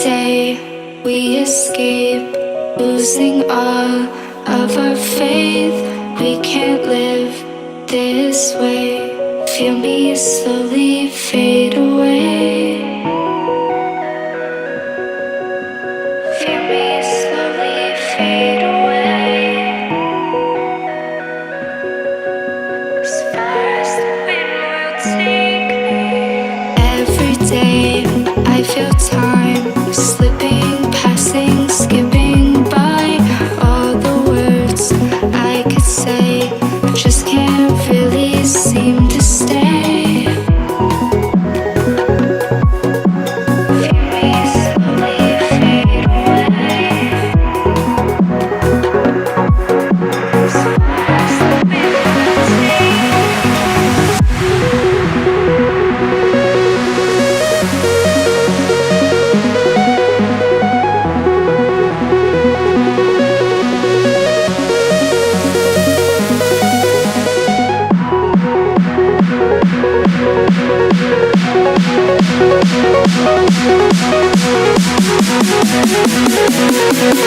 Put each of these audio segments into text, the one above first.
day we escape, losing all of our faith. We can't live this way. Feel me slowly fade away. Feel me slowly fade away. As far as the wind will take me. Every day I feel time slipping, passing, skipping by. All the words I could say just can't really seem to stay. Feel me slowly fade away. As far as the wind will take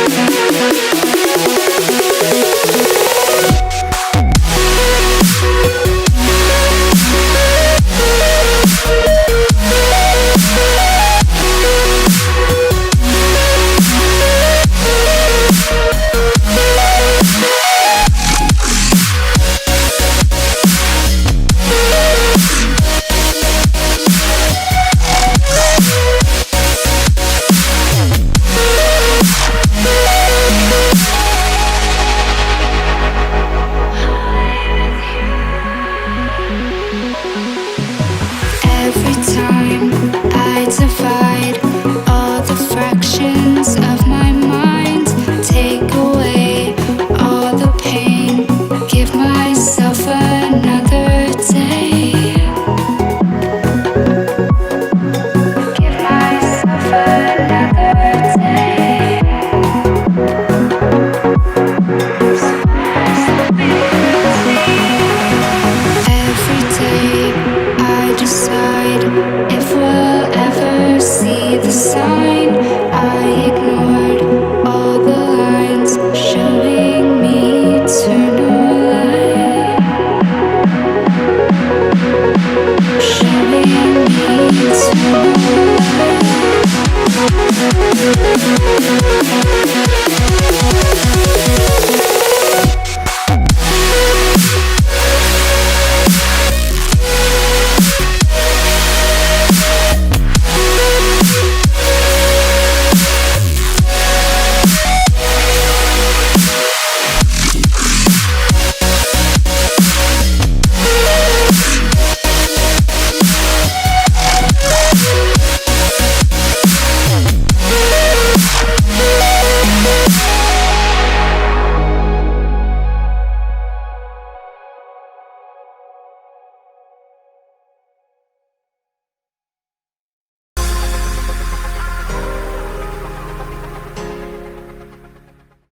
me.